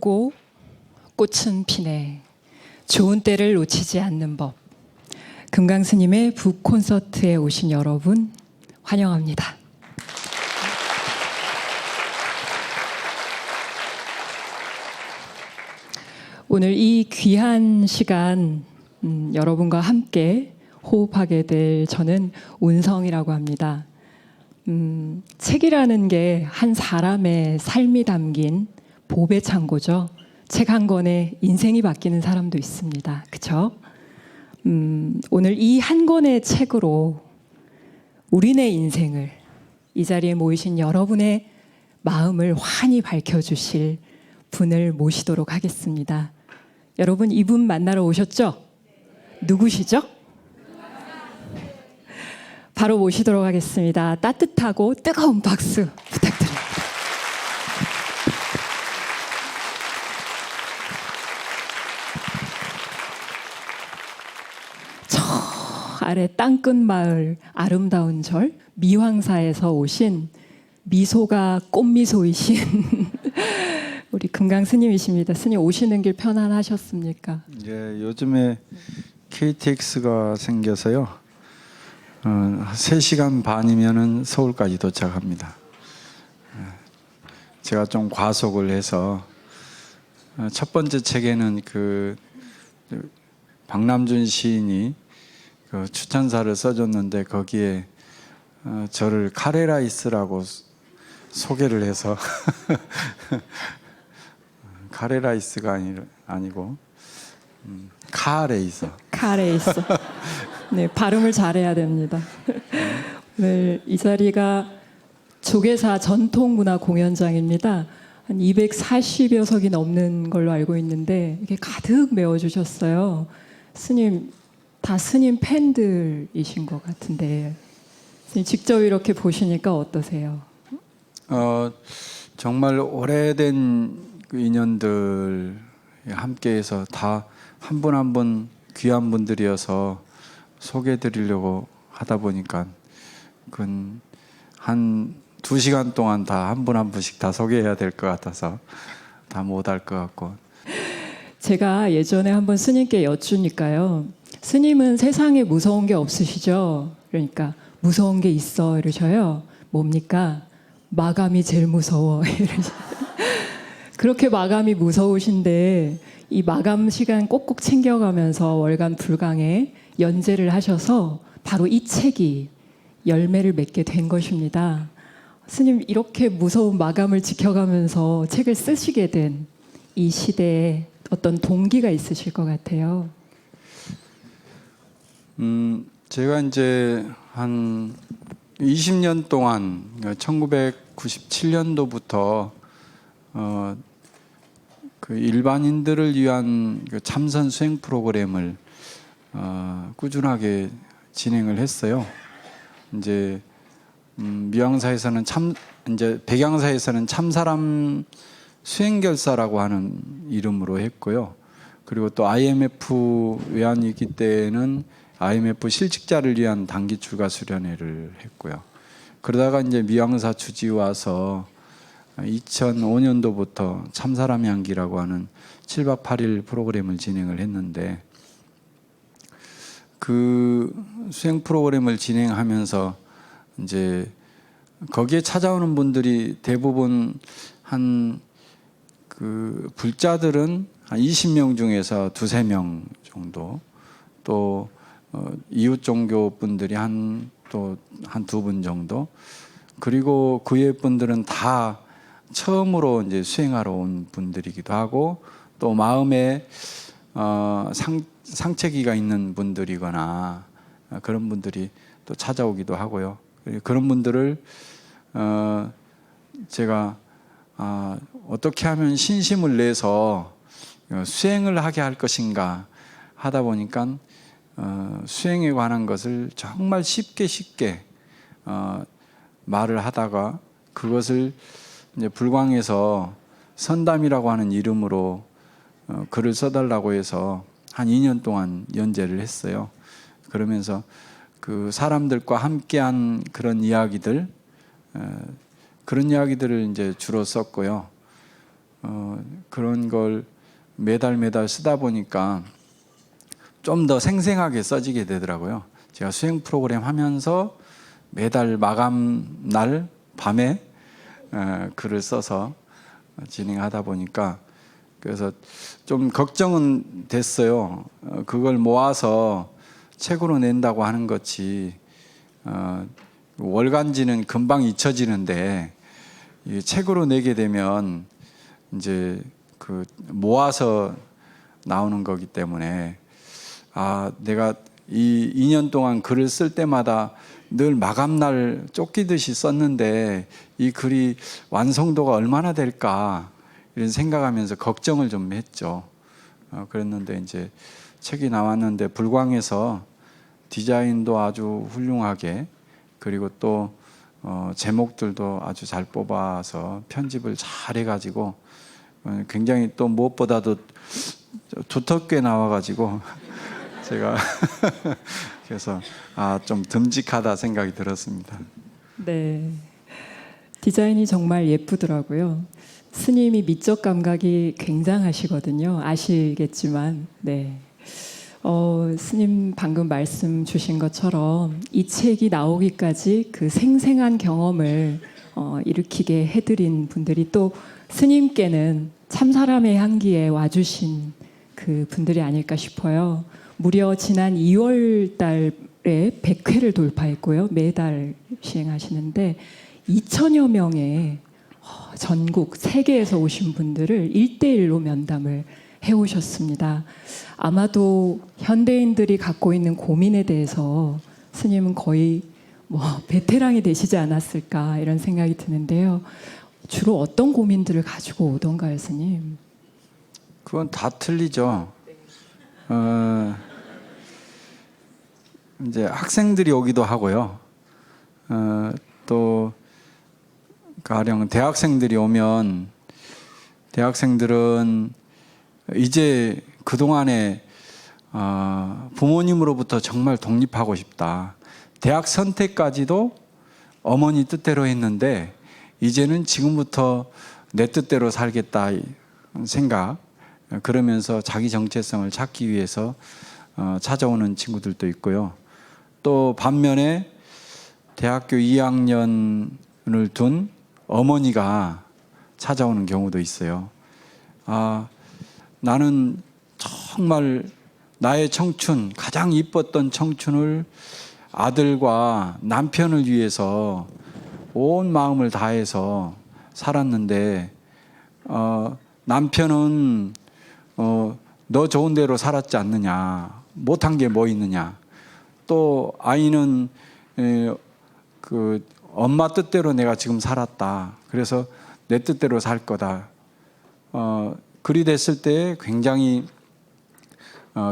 오고 꽃은 피네. 좋은 때를 놓치지 않는 법. 금강스님의 북 콘서트에 오신 여러분 환영합니다. 오늘 이 귀한 시간 여러분과 함께 호흡하게 될 저는 운성이라고 합니다. 책이라는 게 한 사람의 삶이 담긴 보배 창고죠. 책 한 권에 인생이 바뀌는 사람도 있습니다. 그렇죠? 오늘 이 한 권의 책으로 우리네 인생을, 이 자리에 모이신 여러분의 마음을 환히 밝혀주실 분을 모시도록 하겠습니다. 여러분, 이분 만나러 오셨죠? 누구시죠? 바로 모시도록 하겠습니다. 따뜻하고 뜨거운 박수 부탁드립니다. 저 아래 땅끝 마을 아름다운 절 미황사에서 오신 미소가 꽃미소이신 우리 금강 스님이십니다. 스님 오시는 길 편안하셨습니까? 예, 요즘에 KTX가 생겨서요. 3시간 반이면은 서울까지 도착합니다. 제가 좀 과속을 해서 첫 번째 책에는 그 박남준 시인이 그 추천사를 써줬는데 거기에 저를 카레라이스라고 소개를 해서 카레라이스가 아니고 카레이서. 네, 발음을 잘해야 됩니다. 오늘 이 자리가 조계사 전통문화공연장입니다. 한 240여 석이 넘는 걸로 알고 있는데 이게 가득 메워주셨어요. 스님, 다 스님 팬들이신 것 같은데 스님 직접 이렇게 보시니까 어떠세요? 정말 오래된 그 인연들 함께해서 다 한 분 한 분 귀한 분들이어서 소개해드리려고 하다 보니까 그건 한 2시간 동안 다 한 분 한 분씩 다 소개해야 될 것 같아서 다 못할 것 같고. 제가 예전에 한번 스님께 여쭈니까요. 스님은 세상에 무서운 게 없으시죠? 그러니까 무서운 게 있어 이러셔요. 뭡니까? 마감이 제일 무서워. 그렇게 마감이 무서우신데 이 마감 시간 꼭꼭 챙겨가면서 월간 불강에 연재를 하셔서 바로 이 책이 열매를 맺게 된 것입니다. 스님, 이렇게 무서운 마감을 지켜가면서 책을 쓰시게 된 이 시대에 어떤 동기가 있으실 것 같아요. 제가 이제 한 20년 동안 1997년도부터 그 일반인들을 위한 그 참선 수행 프로그램을 꾸준하게 진행을 했어요. 이제 미황사에서는 이제 백양사에서는 참사람 수행결사라고 하는 이름으로 했고요. 그리고 또 IMF 외환위기 때는 IMF 실직자를 위한 단기 출가 수련회를 했고요. 그러다가 이제 미황사 주지 와서 2005년도부터 참사람 향기라고 하는 7박 8일 프로그램을 진행을 했는데 그 수행 프로그램을 진행하면서 이제 거기에 찾아오는 분들이 대부분 한 그 불자들은 한 20명 중에서 2-3명 정도, 또 이웃 종교 분들이 또 한 2분 정도, 그리고 그 외 분들은 다 처음으로 이제 수행하러 온 분들이기도 하고 또 마음에 상처기가 있는 분들이거나 그런 분들이 또 찾아오기도 하고요. 그런 분들을 제가 어떻게 하면 신심을 내서 수행을 하게 할 것인가 하다 보니까 수행에 관한 것을 정말 쉽게 말을 하다가 그것을 이제 불광에서 선담이라고 하는 이름으로 글을 써달라고 해서 한 2년 동안 연재를 했어요. 그러면서 그 사람들과 함께한 그런 이야기들을 이제 주로 썼고요. 그런 걸 매달 쓰다 보니까 좀 더 생생하게 써지게 되더라고요. 제가 수행 프로그램 하면서 매달 마감 날 밤에 글을 써서 진행하다 보니까 그래서 좀 걱정은 됐어요. 그걸 모아서 책으로 낸다고 하는 것이 월간지는 금방 잊혀지는데 이 책으로 내게 되면 이제 그 모아서 나오는 거기 때문에 내가 이 2년 동안 글을 쓸 때마다 늘 마감날 쫓기듯이 썼는데 이 글이 완성도가 얼마나 될까 이런 생각하면서 걱정을 좀 했죠. 그랬는데 이제 책이 나왔는데 불광에서 디자인도 아주 훌륭하게 그리고 또 제목들도 아주 잘 뽑아서 편집을 잘 해가지고 굉장히 또 무엇보다도 두텁게 나와가지고 제가 그래서 좀 듬직하다 생각이 들었습니다. 네. 디자인이 정말 예쁘더라고요. 스님이 미적 감각이 굉장하시거든요. 아시겠지만, 네. 스님 방금 말씀 주신 것처럼 이 책이 나오기까지 그 생생한 경험을 일으키게 해드린 분들이 또 스님께는 참사람의 향기에 와주신 그 분들이 아닐까 싶어요. 무려 지난 2월 달에 100회를 돌파했고요. 매달 시행하시는데 2천여 명의 전국 세계에서 오신 분들을 1대1로 면담을 해오셨습니다. 아마도 현대인들이 갖고 있는 고민에 대해서 스님은 거의 베테랑이 되시지 않았을까 이런 생각이 드는데요. 주로 어떤 고민들을 가지고 오던가요, 스님? 그건 다 틀리죠. 이제 학생들이 오기도 하고요. 또 가령 대학생들이 오면 대학생들은 이제 그동안에 부모님으로부터 정말 독립하고 싶다. 대학 선택까지도 어머니 뜻대로 했는데 이제는 지금부터 내 뜻대로 살겠다 생각. 그러면서 자기 정체성을 찾기 위해서 찾아오는 친구들도 있고요. 또 반면에 대학교 2학년을 둔 어머니가 찾아오는 경우도 있어요. 나는 정말 나의 청춘, 가장 이뻤던 청춘을 아들과 남편을 위해서 온 마음을 다해서 살았는데 남편은 너 좋은 대로 살았지 않느냐, 못한 게 뭐 있느냐. 또 아이는 그 엄마 뜻대로 내가 지금 살았다. 그래서 내 뜻대로 살 거다. 그리 됐을 때 굉장히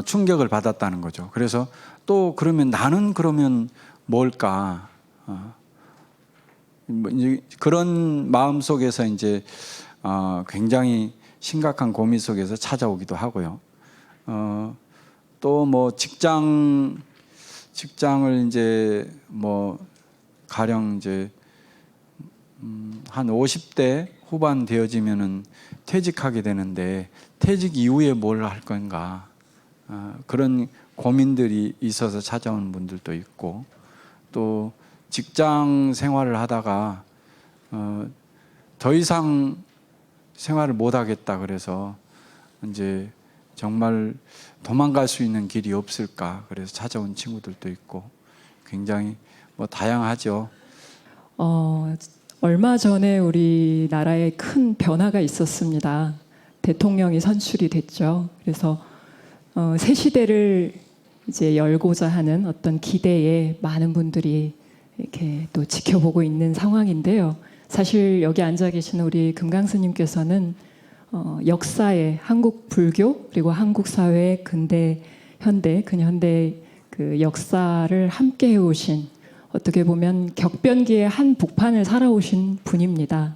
충격을 받았다는 거죠. 그래서 또 그러면 나는 그러면 뭘까? 그런 마음 속에서 이제 굉장히 심각한 고민 속에서 찾아오기도 하고요. 또 뭐 직장을 이제 뭐 가령 이제 한 50대 후반 되어지면은 퇴직하게 되는데 퇴직 이후에 뭘 할 건가 그런 고민들이 있어서 찾아오는 분들도 있고 또 직장 생활을 하다가 더 이상 생활을 못 하겠다 그래서 이제 정말 도망갈 수 있는 길이 없을까 그래서 찾아온 친구들도 있고 굉장히 뭐 다양하죠. 얼마 전에 우리나라에 큰 변화가 있었습니다. 대통령이 선출이 됐죠. 그래서 새 시대를 이제 열고자 하는 어떤 기대에 많은 분들이 이렇게 또 지켜보고 있는 상황인데요. 사실 여기 앉아 계시는 우리 금강스님께서는 역사의 한국 불교 그리고 한국 사회의 근대, 현대, 근현대 그 역사를 함께 해오신 어떻게 보면 격변기의 한 복판을 살아오신 분입니다.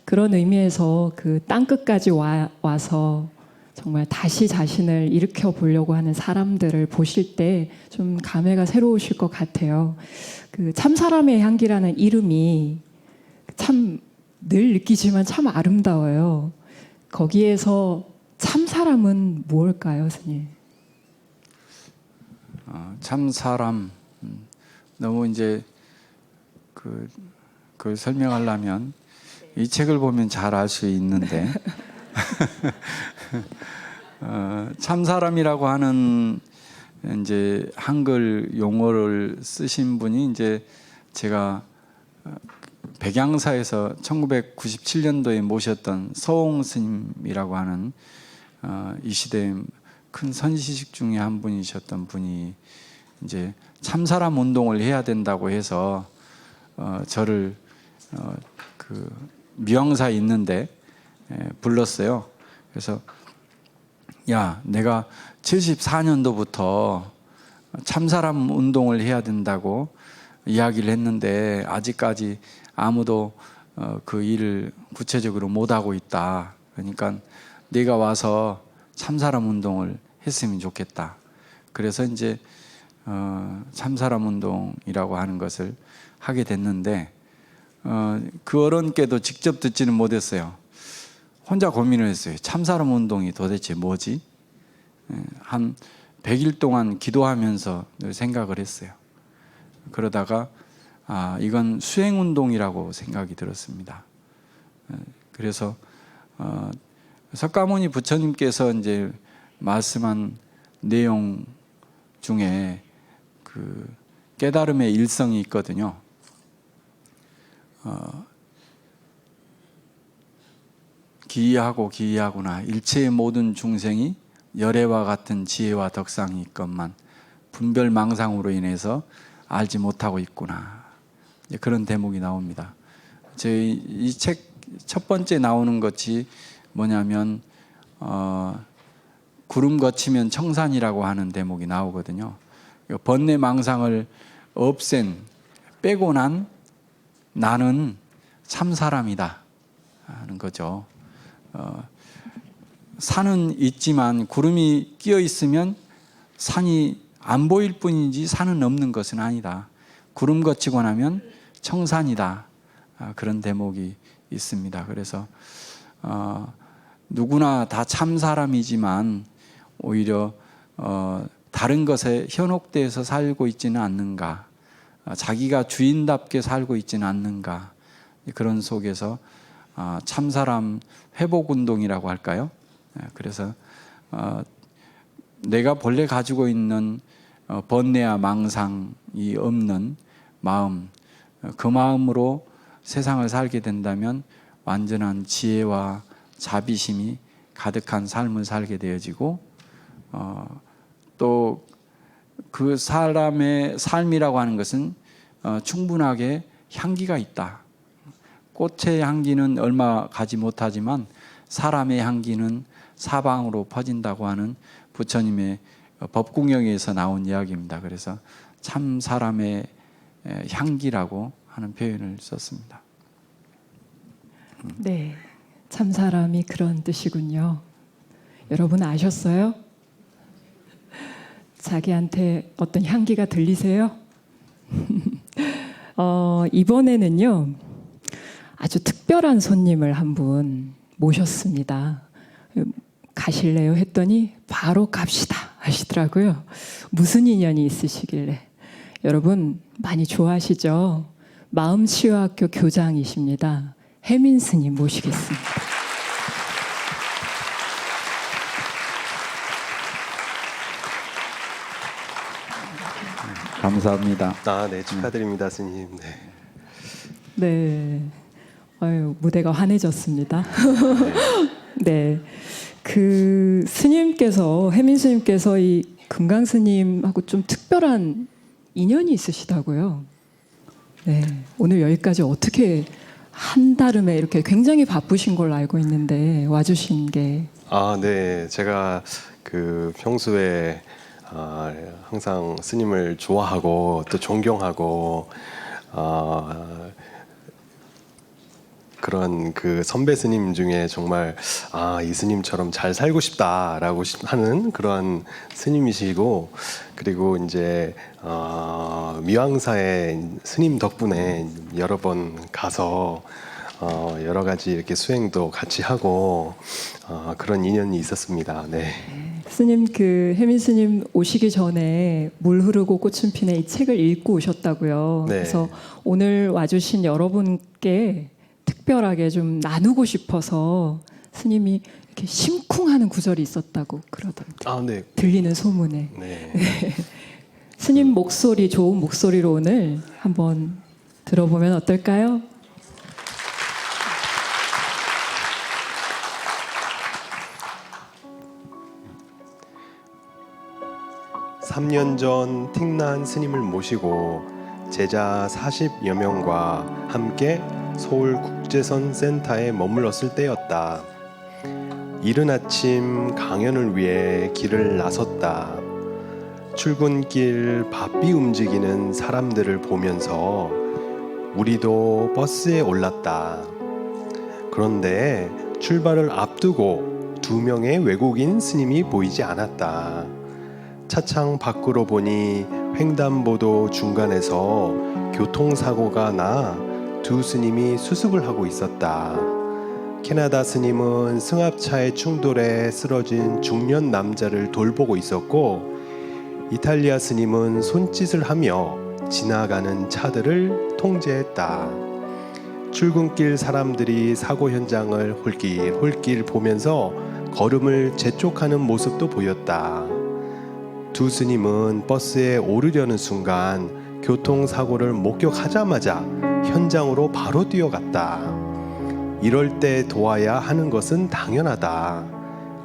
그런 의미에서 그 땅끝까지 와서 정말 다시 자신을 일으켜 보려고 하는 사람들을 보실 때 좀 감회가 새로우실 것 같아요. 그 참사람의 향기라는 이름이 참 늘 느끼지만 참 아름다워요. 거기에서 참 사람은 무엇일까요, 스님? 참 사람 너무 이제 그걸 설명하려면 이 책을 보면 잘 알 수 있는데 참 사람이라고 하는 이제 한글 용어를 쓰신 분이 이제 제가 백양사에서 1997년도에 모셨던 서홍 스님이라고 하는 이 시대의 큰 선지식 중에 한 분이셨던 분이 이제 참사람 운동을 해야 된다고 해서 저를 그 미왕사에 있는데 불렀어요. 그래서 야, 내가 74년도부터 참사람 운동을 해야 된다고 이야기를 했는데 아직까지 아무도 그 일을 구체적으로 못하고 있다. 그러니까 네가 와서 참사람 운동을 했으면 좋겠다. 그래서 이제 참사람 운동이라고 하는 것을 하게 됐는데 그 어른께도 직접 듣지는 못했어요. 혼자 고민을 했어요. 참사람 운동이 도대체 뭐지? 한 100일 동안 기도하면서 늘 생각을 했어요. 그러다가 이건 수행 운동이라고 생각이 들었습니다. 그래서 석가모니 부처님께서 이제 말씀한 내용 중에 그 깨달음의 일성이 있거든요. 기이하고 기이하구나. 일체의 모든 중생이 열애와 같은 지혜와 덕상이 있건만 분별 망상으로 인해서 알지 못하고 있구나. 그런 대목이 나옵니다. 저희 이 책 첫 번째 나오는 것이 뭐냐면 구름 거치면 청산이라고 하는 대목이 나오거든요. 번뇌 망상을 빼고 난 나는 참 사람이다 하는 거죠. 산은 있지만 구름이 끼어 있으면 산이 안 보일 뿐이지 산은 없는 것은 아니다. 구름 거치고 나면 청산이다. 그런 대목이 있습니다. 그래서 누구나 다 참 사람이지만 오히려 다른 것에 현혹돼서 살고 있지는 않는가, 자기가 주인답게 살고 있지는 않는가, 그런 속에서 참 사람 회복 운동이라고 할까요? 그래서 내가 본래 가지고 있는 번뇌와 망상이 없는 마음, 그 마음으로 세상을 살게 된다면 완전한 지혜와 자비심이 가득한 삶을 살게 되어지고 또 그 사람의 삶이라고 하는 것은 충분하게 향기가 있다. 꽃의 향기는 얼마 가지 못하지만 사람의 향기는 사방으로 퍼진다고 하는 부처님의 법궁경에서 나온 이야기입니다. 그래서 참 사람의 향기라고 하는 표현을 썼습니다. 네, 참 사람이 그런 뜻이군요. 여러분 아셨어요? 자기한테 어떤 향기가 들리세요? 이번에는요, 아주 특별한 손님을 한 분 모셨습니다. 가실래요? 했더니 바로 갑시다 하시더라고요. 무슨 인연이 있으시길래. 여러분 많이 좋아하시죠? 마음치유학교 교장이십니다. 혜민 스님 모시겠습니다. 감사합니다. 네, 축하드립니다, 스님. 네, 무대가 환해졌습니다. 네, 그 스님께서 혜민 스님께서 이 금강 스님하고 좀 특별한 인연이 있으시다고요. 네, 오늘 여기까지 어떻게 한달음에 이렇게 굉장히 바쁘신 걸로 알고 있는데 와주신 게. 네, 제가 그 평소에 항상 스님을 좋아하고 또 존경하고 그런 그 선배 스님 중에 정말 이 스님처럼 잘 살고 싶다라고 하는 그런 스님이시고, 그리고 이제 미왕사에 스님 덕분에 여러 번 가서 여러 가지 이렇게 수행도 같이 하고 그런 인연이 있었습니다. 네. 스님 그 혜민 스님 오시기 전에 물 흐르고 꽃은 피네 이 책을 읽고 오셨다고요. 네. 그래서 오늘 와주신 여러분께 특별하게 좀 나누고 싶어서 스님이 이렇게 심쿵하는 구절이 있었다고 그러던데 아, 네. 들리는 소문에 네. 스님 목소리 좋은 목소리로 오늘 한번 들어보면 어떨까요? 3년 전 틱난 스님을 모시고 제자 40여 명과 함께 서울 국제선 센터에 머물렀을 때였다. 이른 아침 강연을 위해 길을 나섰다. 출근길 바삐 움직이는 사람들을 보면서 우리도 버스에 올랐다. 그런데 출발을 앞두고 2명의 외국인 스님이 보이지 않았다. 차창 밖으로 보니 횡단보도 중간에서 교통사고가 나 2 스님이 수습을 하고 있었다. 캐나다 스님은 승합차의 충돌에 쓰러진 중년 남자를 돌보고 있었고, 이탈리아 스님은 손짓을 하며 지나가는 차들을 통제했다. 출근길 사람들이 사고 현장을 홀길 보면서 걸음을 재촉하는 모습도 보였다. 2 스님은 버스에 오르려는 순간 교통사고를 목격하자마자 현장으로 바로 뛰어갔다. 이럴 때 도와야 하는 것은 당연하다.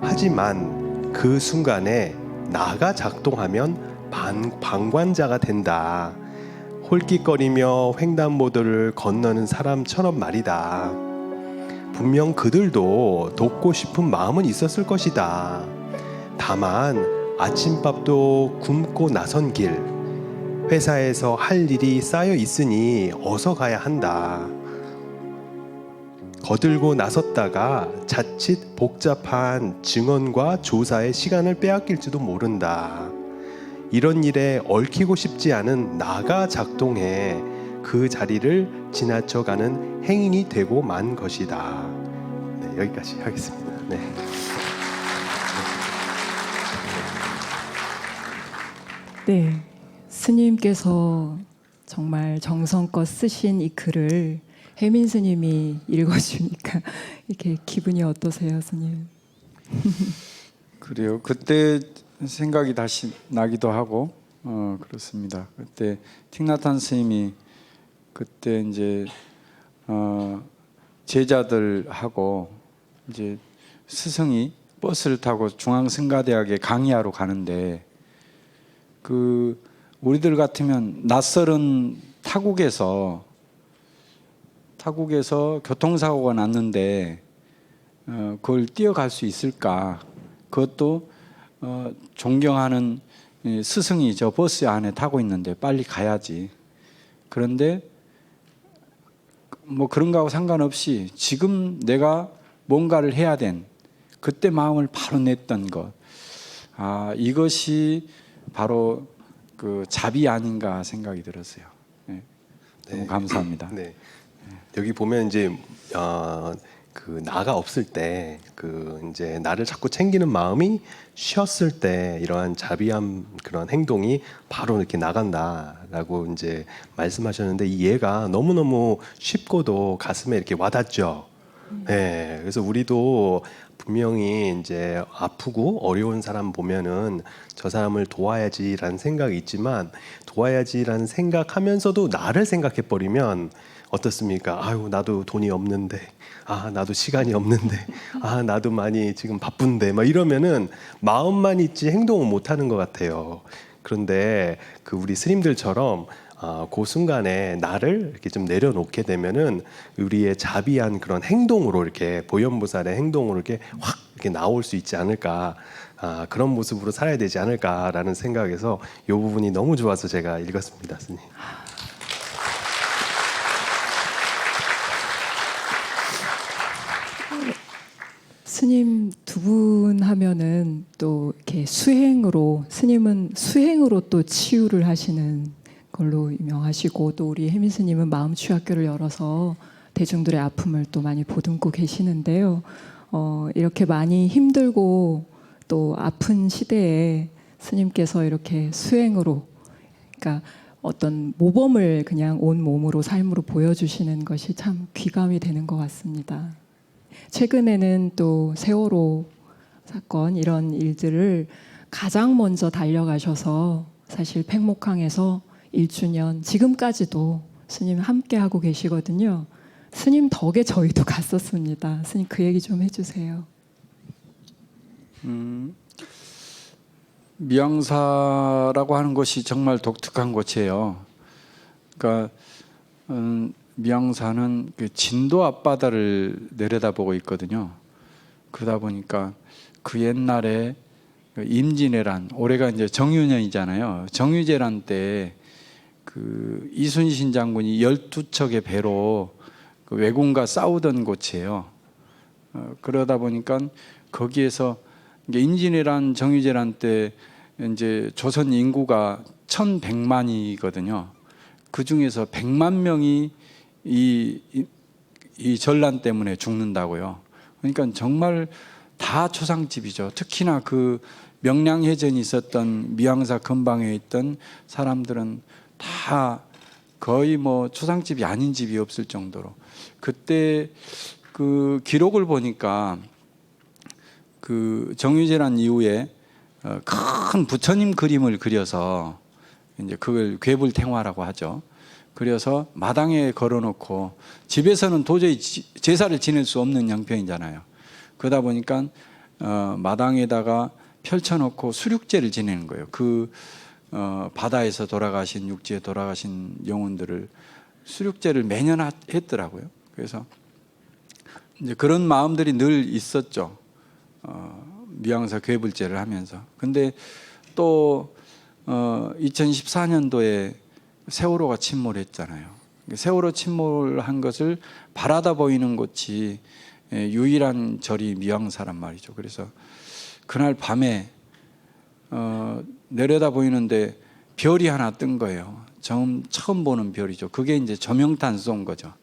하지만 그 순간에 나가 작동하면 방관자가 된다. 홀깃거리며 횡단보도를 건너는 사람처럼 말이다. 분명 그들도 돕고 싶은 마음은 있었을 것이다. 다만 아침밥도 굶고 나선 길, 회사에서 할 일이 쌓여 있으니 어서 가야 한다. 거들고 나섰다가 자칫 복잡한 증언과 조사에 시간을 빼앗길지도 모른다. 이런 일에 얽히고 싶지 않은 나가 작동해 그 자리를 지나쳐가는 행인이 되고 만 것이다. 네, 여기까지 하겠습니다. 네. 네, 스님께서 정말 정성껏 쓰신 이 글을 혜민 스님이 읽어주니까 이렇게 기분이 어떠세요, 스님? 그래요. 그때 생각이 다시 나기도 하고 그렇습니다. 그때 틱나탄 스님이 그때 이제 제자들하고 이제 스승이 버스를 타고 중앙승가대학에 강의하러 가는데 그 우리들 같으면 낯설은 타국에서 교통사고가 났는데 그걸 뛰어갈 수 있을까? 그것도 존경하는 스승이 저 버스 안에 타고 있는데 빨리 가야지. 그런데 뭐 그런 거하고 상관없이 지금 내가 뭔가를 해야 된 그때 마음을 바로 냈던 것. 이것이 바로 그 자비 아닌가 생각이 들었어요. 네. 너무 감사합니다. 네. 여기 보면 이제 그 나가 없을 때 그 이제 나를 자꾸 챙기는 마음이 쉬었을 때 이러한 자비한 그런 행동이 바로 이렇게 나간다라고 이제 말씀하셨는데 이 예가 너무너무 쉽고도 가슴에 이렇게 와닿죠. 네. 그래서 우리도 분명히 이제 아프고 어려운 사람 보면은 저 사람을 도와야지라는 생각이 있지만 도와야지라는 생각하면서도 나를 생각해 버리면 어떻습니까? 아유, 나도 돈이 없는데, 나도 시간이 없는데, 나도 많이 지금 바쁜데, 막 이러면은 마음만 있지 행동을 못 하는 것 같아요. 그런데 그 우리 스님들처럼 그 순간에 나를 이렇게 좀 내려놓게 되면은 우리의 자비한 그런 행동으로 이렇게 보현보살의 행동으로 이렇게 확 이렇게 나올 수 있지 않을까. 그런 모습으로 살아야 되지 않을까라는 생각에서 이 부분이 너무 좋아서 제가 읽었습니다, 스님. 스님 두 분 하면은 또 이렇게 수행으로 스님은 수행으로 또 치유를 하시는 걸로 유명하시고 또 우리 혜민 스님은 마음 치유학교를 열어서 대중들의 아픔을 또 많이 보듬고 계시는데요. 이렇게 많이 힘들고 또 아픈 시대에 스님께서 이렇게 수행으로, 그러니까 어떤 모범을 그냥 온 몸으로 삶으로 보여주시는 것이 참 귀감이 되는 것 같습니다. 최근에는 또 세월호 사건 이런 일들을 가장 먼저 달려가셔서 사실 팽목항에서 1주년 지금까지도 스님 함께 하고 계시거든요. 스님 덕에 저희도 갔었습니다. 스님 그 얘기 좀 해주세요. 미양사라고 하는 곳이 정말 독특한 곳이에요. 그러니까 미양사는 그 진도 앞바다를 내려다보고 있거든요. 그러다 보니까 그 옛날에 그 임진왜란, 올해가 이제 정유년이잖아요. 정유재란 때 그 이순신 장군이 12척의 배로 그 왜군과 싸우던 곳이에요. 그러다 보니까 거기에서 이게 임진왜란, 정유재란 때 이제 조선 인구가 1,100만이거든요. 그 중에서 100만 명이 이 전란 때문에 죽는다고요. 그러니까 정말 다 초상집이죠. 특히나 그 명량해전이 있었던 미양사 근방에 있던 사람들은 다 거의 뭐 초상집이 아닌 집이 없을 정도로, 그때 그 기록을 보니까 그 정유재란 이후에 큰 부처님 그림을 그려서 이제 그걸 괴불탱화라고 하죠. 그래서 마당에 걸어놓고, 집에서는 도저히 제사를 지낼 수 없는 형편이잖아요. 그러다 보니까 마당에다가 펼쳐놓고 수륙제를 지내는 거예요. 그 바다에서 돌아가신, 육지에 돌아가신 영혼들을 수륙제를 매년 했더라고요. 그래서 이제 그런 마음들이 늘 있었죠. 미양사 괴불제를 하면서. 근데 또 2014년도에 세월호가 침몰했잖아요. 세월호 침몰한 것을 바라다 보이는 곳이 유일한 절이 미양사란 말이죠. 그래서 그날 밤에 내려다 보이는데 별이 하나 뜬 거예요. 처음 보는 별이죠. 그게 이제 조명탄 쏜 거죠.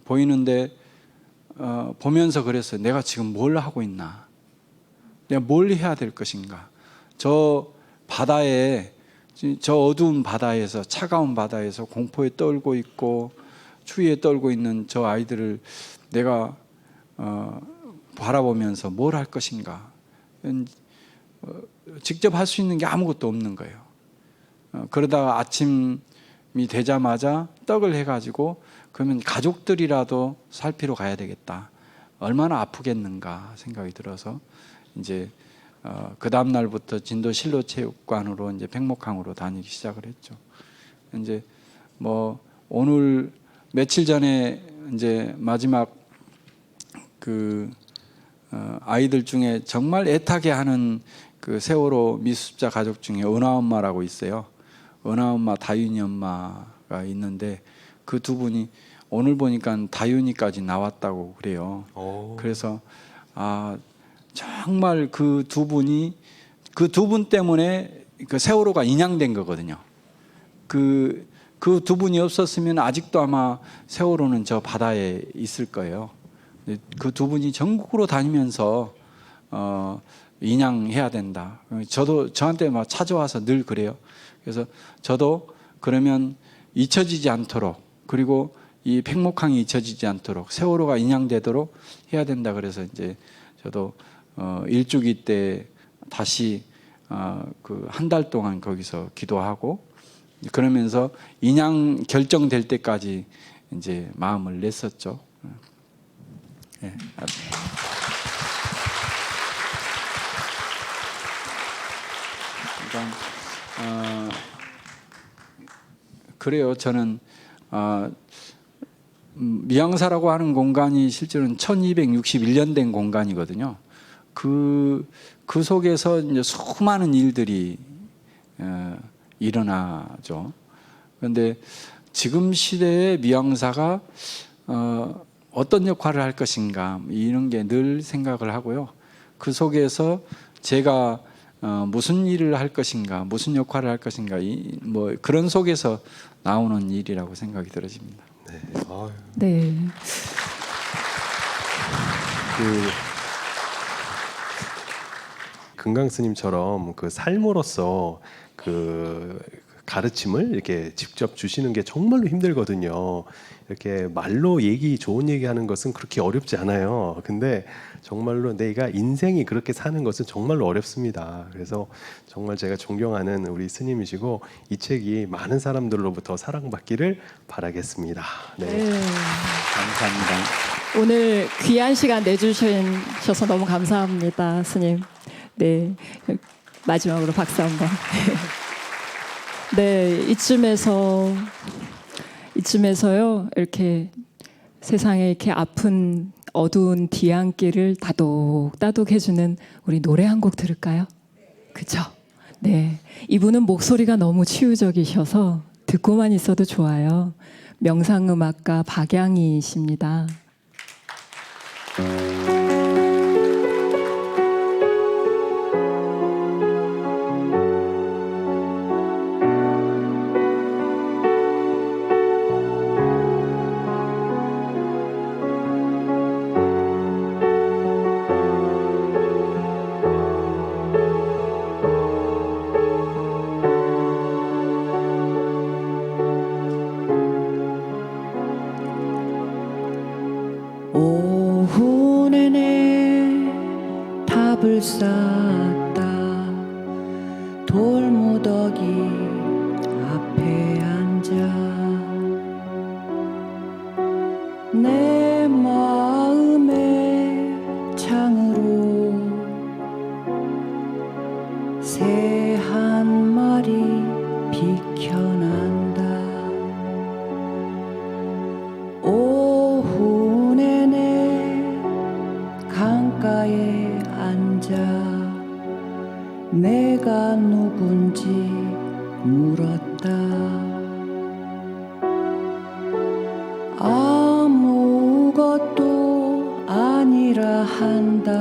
보이는데 보면서 그랬어요. 내가 지금 뭘 하고 있나? 내가 뭘 해야 될 것인가? 저 바다에, 저 어두운 바다에서, 차가운 바다에서 공포에 떨고 있고 추위에 떨고 있는 저 아이들을 내가 바라보면서 뭘 할 것인가? 직접 할 수 있는 게 아무것도 없는 거예요. 그러다가 아침이 되자마자 떡을 해가지고, 그러면 가족들이라도 살피러 가야 되겠다. 얼마나 아프겠는가 생각이 들어서 이제 그 다음 날부터 진도 실로체육관으로 이제 팽목항으로 다니기 시작을 했죠. 이제 뭐 오늘 며칠 전에 이제 마지막 그 아이들 중에 정말 애타게 하는 그 세월호 미수습자 가족 중에 은하 엄마라고 있어요. 은하 엄마, 다윤이 엄마가 있는데 그 두 분이 오늘 보니까 다윤이까지 나왔다고 그래요. 그래서 정말 그 두 분이, 그 두 분 때문에 그 세월호가 인양된 거거든요. 그 두 분이 없었으면 아직도 아마 세월호는 저 바다에 있을 거예요. 그 두 분이 전국으로 다니면서 인양해야 된다. 저도 저한테 막 찾아와서 늘 그래요. 그래서 저도 그러면 잊혀지지 않도록, 그리고 이 팽목항이 잊혀지지 않도록 세월호가 인양되도록 해야 된다. 그래서 이제 저도 일주기 때 다시 그 한 달 동안 거기서 기도하고, 그러면서 인양 결정될 때까지 이제 마음을 냈었죠. 네. 그러니까 그래요. 저는 미양사라고 하는 공간이 실제로는 1261년 된 공간이거든요. 그 속에서 이제 수많은 일들이 일어나죠. 그런데 지금 시대의 미양사가 어떤 역할을 할 것인가, 이런 게 늘 생각을 하고요. 그 속에서 제가 무슨 일을 할 것인가, 무슨 역할을 할 것인가, 뭐 그런 속에서 나오는 일이라고 생각이 들어집니다. 네. 아유, 네. 그 금강 스님처럼 그 삶으로서 그 가르침을 이렇게 직접 주시는 게 정말로 힘들거든요. 이렇게 말로 좋은 얘기하는 것은 그렇게 어렵지 않아요. 근데 정말로 내가 인생이 그렇게 사는 것은 정말로 어렵습니다. 그래서 정말 제가 존경하는 우리 스님이시고 이 책이 많은 사람들로부터 사랑받기를 바라겠습니다. 네. 네. 감사합니다. 오늘 귀한 시간 내주셔서 너무 감사합니다, 스님. 네, 마지막으로 박수 한번. 네, 이쯤에서요 이렇게 세상에 이렇게 아픈 어두운 뒤안길을 따독따독 해주는 우리 노래 한 곡 들을까요? 그죠? 네, 이분은 목소리가 너무 치유적이셔서 듣고만 있어도 좋아요. 명상음악가 박양희이십니다. 오후 내내 답을 쌓았다. 돌무더기 앞에 앉아 내 마음의 창으로 새 한 마리 비켜난다. 오후 내내 강가에 앉아 내가 누군지 물었다. 아무것도 아니라 한다.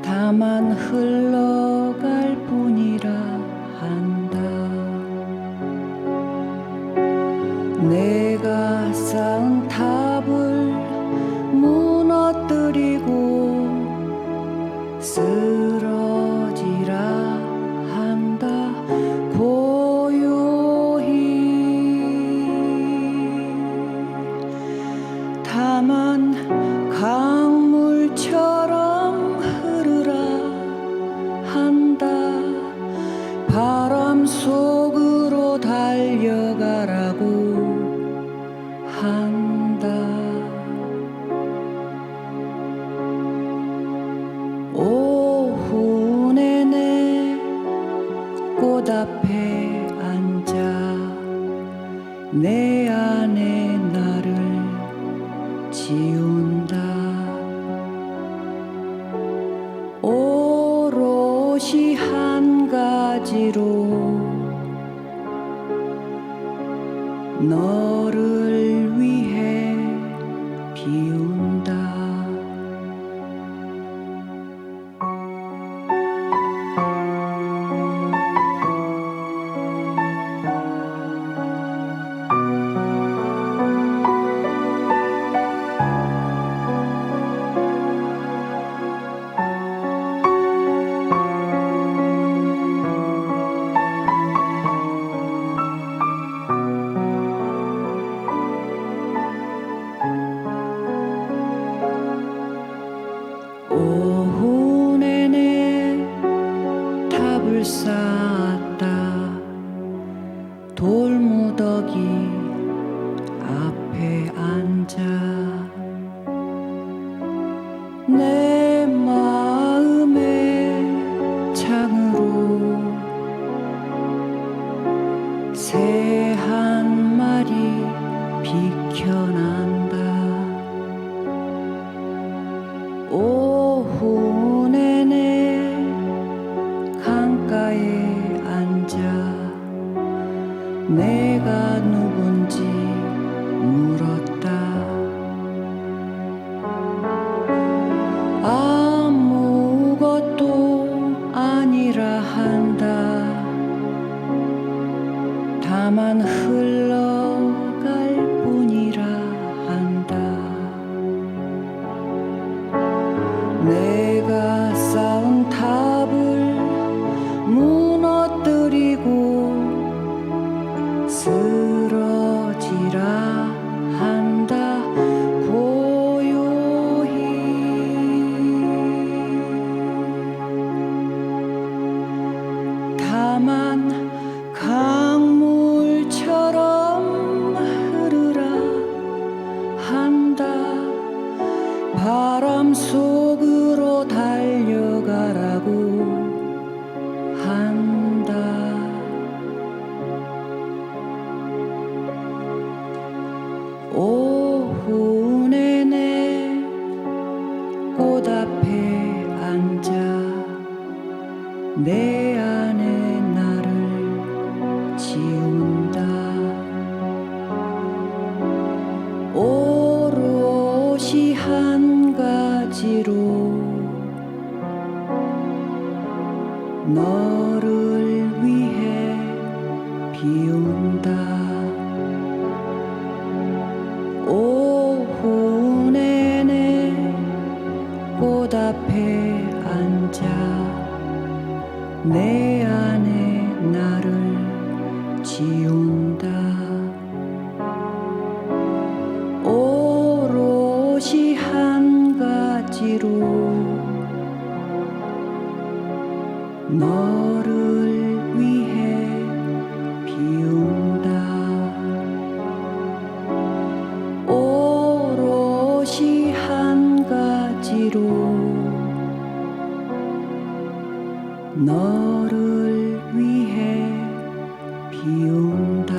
다만 흘러갈 뿐이라 한다. 내가 쌓은 탑을 무너뜨리고 쓰러지라 한다. 고요히 다만 강물처럼 흐르라 한다. 바람 속으로 달려가라고 한다. 오후 내내 꽃 앞에 앉아 내 안에 나를 지운다. 오롯이 한 가지로 너를 위해 비운다. 내가 쌓은 탑을 무너뜨리고 쓰러지라 한다 고요히. 다만 강물처럼 흐르라 한다. 바람 속으로 달려가라고 한다. 오후 내내 꽃 앞에 앉아 내 안에 나를 지운다. 오롯이 한 가지로 너를 위해 비운다. 오후 내내 꽃 앞에 앉아 내 안에 나를 지운다. 오롯이 한 가지로 너를 위해 비운다. 오롯이 한 가지로 너를 위해 비운다.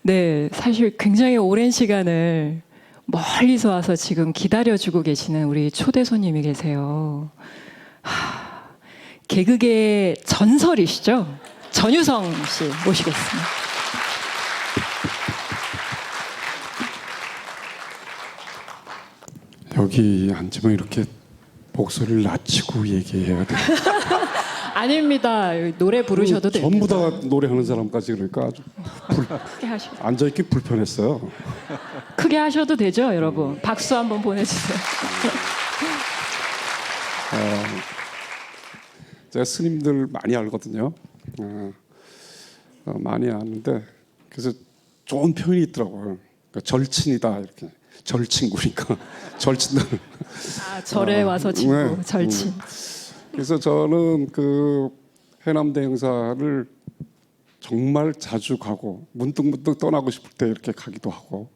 네, 사실 굉장히 오랜 시간을 멀리서 와서 지금 기다려주고 계시는 우리 초대 손님이 계세요. 개그계 전설이시죠? 전유성 씨 모시겠습니다. 여기 앉으면 이렇게 목소리를 낮추고 얘기해야 돼. 아닙니다. 노래 부르셔도 됩니다. 전부 다 노래하는 사람까지 그러니까 아주 크게 하셔도, 앉아있기 불편했어요. 크게 하셔도 되죠, 여러분. 박수 한번 보내주세요. 제가 스님들 많이 알거든요. 많이 아는데 그래서 좋은 표현이 있더라고요. 그러니까 절친이다 이렇게. 절친구니까 절친들. 아, 절에 와서 친구, 네. 절친. 그래서 저는 그 해남대 행사를 정말 자주 가고 문득문득 떠나고 싶을 때 이렇게 가기도 하고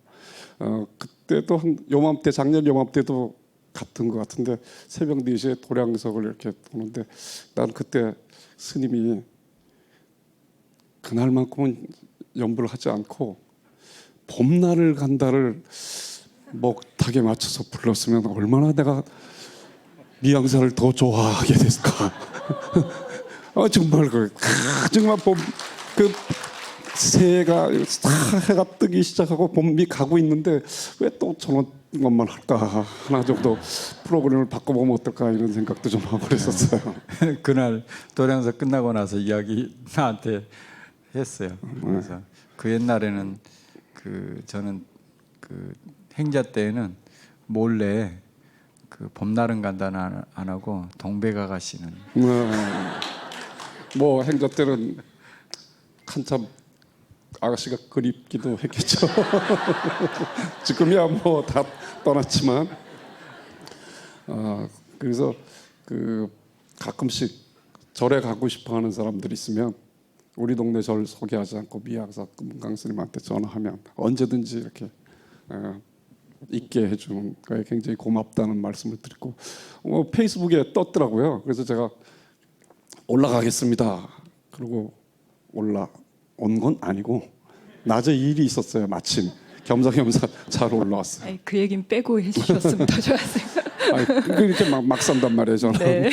그때도 한 요맘때 작년 요맘때도 갔던 것 같은데 새벽 4시에 도량석을 이렇게 보는데 난 그때 스님이 그날만큼은 연부를 하지 않고 봄날을 간다를 목탁에 맞춰서 불렀으면 얼마나 내가 미양사를 더 좋아하게 됐을까. 정말 정말 그 새해가 해가 뜨기 시작하고 봄이 가고 있는데 왜 또 저런 것만 할까 하나 정도 프로그램을 바꿔보면 어떨까 이런 생각도 좀 하고 그랬었어요. 그날 도량서 끝나고 나서 이야기 나한테 했어요. 그래서 그 옛날에는 그 저는 그 행자 때에는 몰래 그 봄날은 간다는 안 하고 동백아 가시는. 뭐 행자 때는 한참 아가씨가 그립기도 했겠죠. 지금이야 뭐 다 떠났지만 그래서 그 가끔씩 절에 가고 싶어하는 사람들이 있으면 우리 동네 절 소개하지 않고 미양사 금강 스님한테 전화하면 언제든지 이렇게 있게 해주는 거에 굉장히 고맙다는 말씀을 드리고 페이스북에 떴더라고요. 그래서 제가 올라가겠습니다. 그리고 올라온 건 아니고 낮에 일이 있었어요. 마침 겸사겸사 잘 올라왔어요. 아니, 그 얘기는 빼고 해주셨으면 더 좋았어요. 그렇게 막 산단 말이에요. 저는. 네.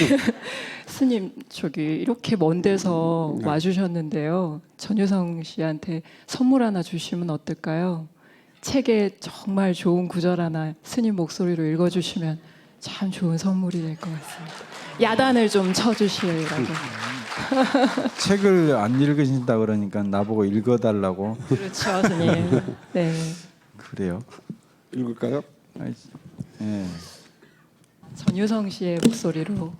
스님 저기 이렇게 먼 데서 와주셨는데요. 전유성 씨한테 선물 하나 주시면 어떨까요? 책에 정말 좋은 구절 하나 스님 목소리로 읽어주시면 참 좋은 선물이 될 것 같습니다. 야단을 좀 쳐주시라고. 책을 안 읽으신다 그러니까 나보고 읽어달라고. 그렇죠, 스님. 네. 그래요. 읽을까요? 아이, 예. 전유성 씨의 목소리로.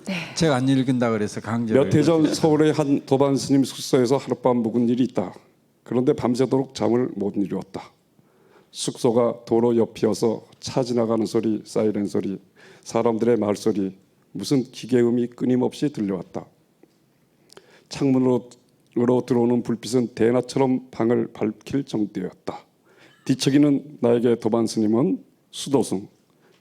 네. 책 안 읽은다 그래서 강제로. 몇 해 전 서울의 한 도반 스님 숙소에서 하룻밤 묵은 일이 있다. 그런데 밤새도록 잠을 못 이루었다. 숙소가 도로 옆이어서 차 지나가는 소리, 사이렌 소리, 사람들의 말소리, 무슨 기계음이 끊임없이 들려왔다. 창문으로 들어오는 불빛은 대낮처럼 방을 밝힐 정도였다. 뒤척이는 나에게 도반 스님은 수도승,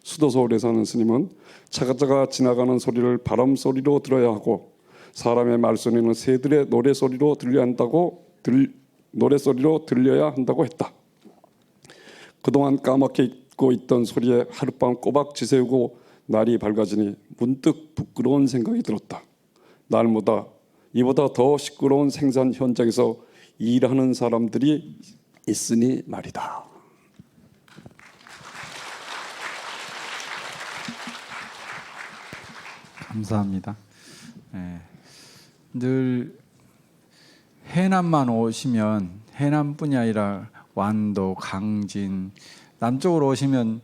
수도서울에 사는 스님은 차가 지나가는 소리를 바람 소리로 들어야 하고 사람의 말소리는 새들의 노래소리로 들려야 한다고 했다. 그동안 까맣게 잊고 있던 소리에 하룻밤 꼬박 지새우고 날이 밝아지니 문득 부끄러운 생각이 들었다. 날보다 이보다 더 시끄러운 생산 현장에서 일하는 사람들이 있으니 말이다. 감사합니다. 예. 늘 해남만 오시면 해남뿐이 아니라 완도, 강진 남쪽으로 오시면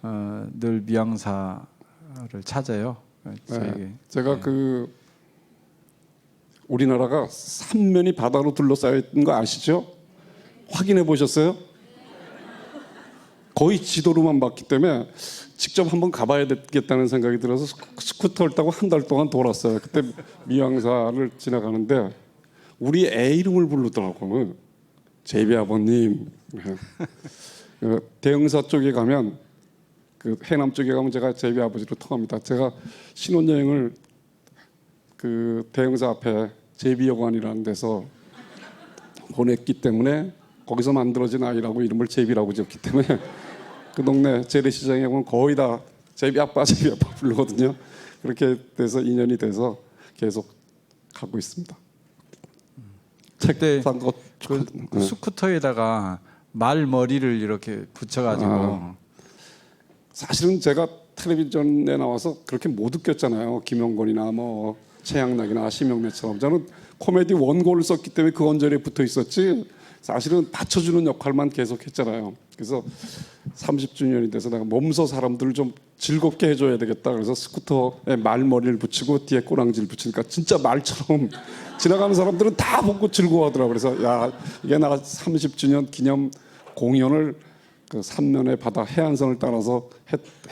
늘 미양사를 찾아요. 네, 제가 우리나라가 삼면이 바다로 둘러싸여 있는 거 아시죠? 확인해 보셨어요? 거의 지도로만 봤기 때문에 직접 한번 가봐야 되겠다는 생각이 들어서 스쿠터를 타고 한 달 동안 돌았어요. 그때 미양사를 지나가는데 우리 애 이름을 부르더라고요. 제비 아버님. 대흥사 쪽에 가면 해남 쪽에 가면 제가 제비 아버지로 통합니다. 제가 신혼여행을 대흥사 앞에 제비여관이라는 데서 보냈기 때문에 거기서 만들어진 아이라고 이름을 제비라고 지었기 때문에 그 동네 재래시장에 가면 거의 다 제비 아빠 부르거든요. 그렇게 돼서 인연이 돼서 계속 가고 있습니다. 그때 책산 것 그 스쿠터에다가 말 머리를 이렇게 붙여가지고 사실은 제가 텔레비전에 나와서 그렇게 못 웃겼잖아요. 김영건이나 뭐 최양락이나 심영래처럼 저는 코미디 원고를 썼기 때문에 그 언저리에 붙어 있었지 사실은 받쳐주는 역할만 계속 했잖아요. 그래서 30주년이 돼서 내가 몸소 사람들을 좀 즐겁게 해줘야 되겠다. 그래서 스쿠터에 말머리를 붙이고 뒤에 꼬랑지를 붙이니까 진짜 말처럼 지나가는 사람들은 다 보고 즐거워하더라고요. 그래서 야 이게 나 30주년 기념 공연을 삼면의 바다 해안선을 따라서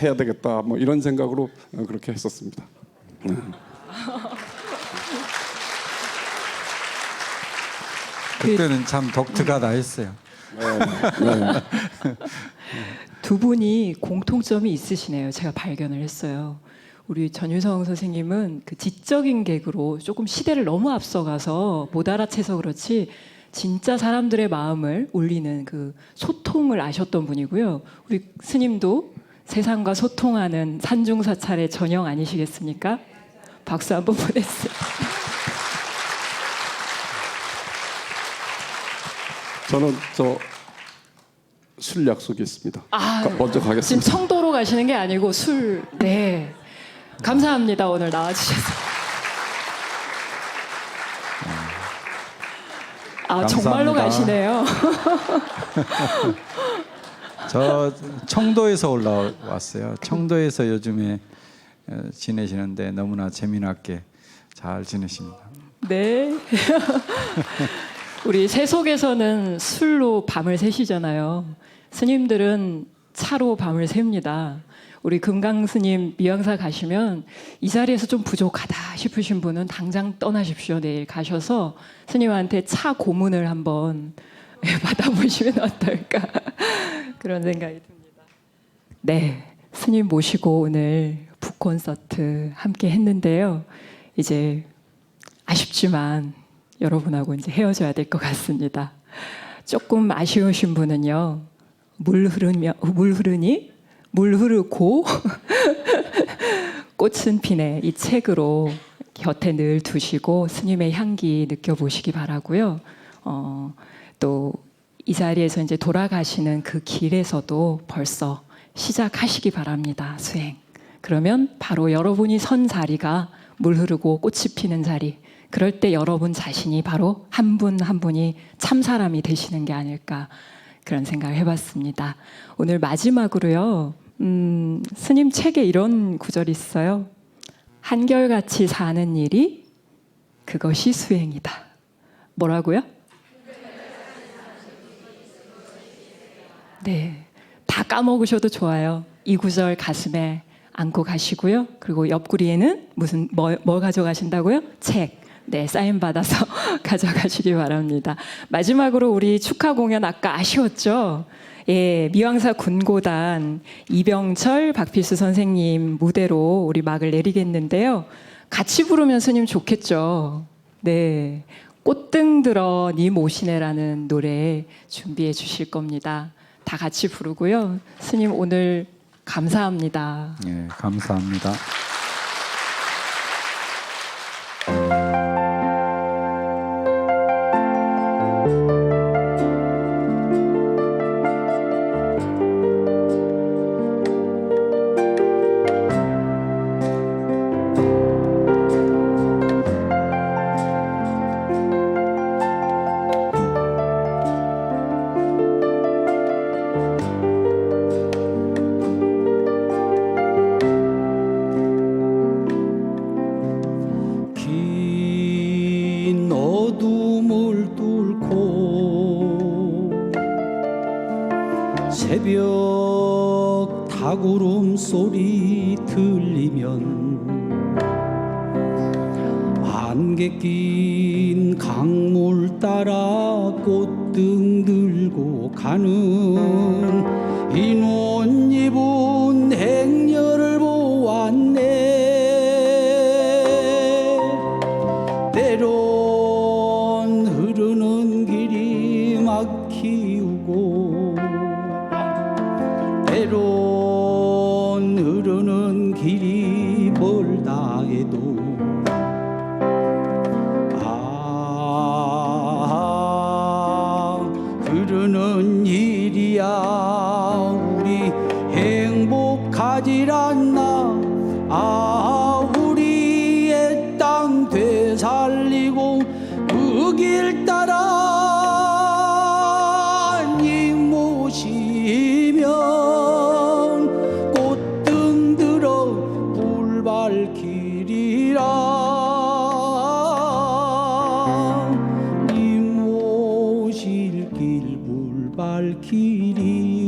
해야 되겠다. 뭐 이런 생각으로 그렇게 했었습니다. 그때는 참 독특하다 했어요. 두 분이 공통점이 있으시네요. 제가 발견을 했어요. 우리 전유성 선생님은 그 지적인 개그로 조금 시대를 너무 앞서가서 못 알아채서 그렇지 진짜 사람들의 마음을 울리는 그 소통을 아셨던 분이고요. 우리 스님도 세상과 소통하는 산중사찰의 전형 아니시겠습니까? 박수 한번 보냈어요. 저는 술 약속이 있습니다. 먼저 지금 가겠습니다. 청도로 가시는 게 아니고 술. 네. 감사합니다. 오늘 나와주셔서. 정말로 감사합니다. 가시네요. 저 청도에서 올라왔어요. 청도에서 요즘에 지내시는데 너무나 재미나게 잘 지내십니다. 네. 우리 세속에서는 술로 밤을 새시잖아요. 스님들은 차로 밤을 셉니다. 우리 금강 스님 미양사 가시면 이 자리에서 좀 부족하다 싶으신 분은 당장 떠나십시오. 내일 가셔서 스님한테 차 고문을 한번 받아보시면 어떨까 그런 생각이 듭니다. 네, 스님 모시고 오늘 북콘서트 함께 했는데요. 이제 아쉽지만 여러분하고 이제 헤어져야 될 것 같습니다. 조금 아쉬우신 분은요. 물 흐르고 꽃은 피네 이 책으로 곁에 늘 두시고 스님의 향기 느껴보시기 바라고요. 또 이 자리에서 이제 돌아가시는 그 길에서도 벌써 시작하시기 바랍니다. 수행. 그러면 바로 여러분이 선 자리가 물 흐르고 꽃이 피는 자리. 그럴 때 여러분 자신이 바로 한 분 한 분이 참 사람이 되시는 게 아닐까 그런 생각을 해봤습니다. 오늘 마지막으로요. 스님 책에 이런 구절이 있어요. 한결같이 사는 일이 그것이 수행이다. 뭐라고요? 네, 다 까먹으셔도 좋아요. 이 구절 가슴에 안고 가시고요. 그리고 옆구리에는 뭐 가져가신다고요? 책. 네, 사인 받아서 가져가시기 바랍니다. 마지막으로 우리 축하 공연 아까 아쉬웠죠? 예, 미왕사 군고단 이병철, 박필수 선생님 무대로 우리 막을 내리겠는데요. 같이 부르면 스님 좋겠죠. 네, 꽃등 들어 니 모시네라는 노래 준비해 주실 겁니다. 다 같이 부르고요. 스님 오늘 감사합니다. 예, 감사합니다. 긴 어둠을 뚫고 새벽 닭울음 소리 들리면 안개 낀 강물 따라 꽃등 들고 가는 인원 입은 행렬을 보았네. 때론 흐르는 길이 막히우고 때론 흐르는 길이 멀다 해도 흐르는 일이야 우리 행복하질 않나. 우리의 땅 되살리고 그 길 따라 니 모시면 꽃등 들어 불 밝히리라. 니 모실 길 불 밝히리라.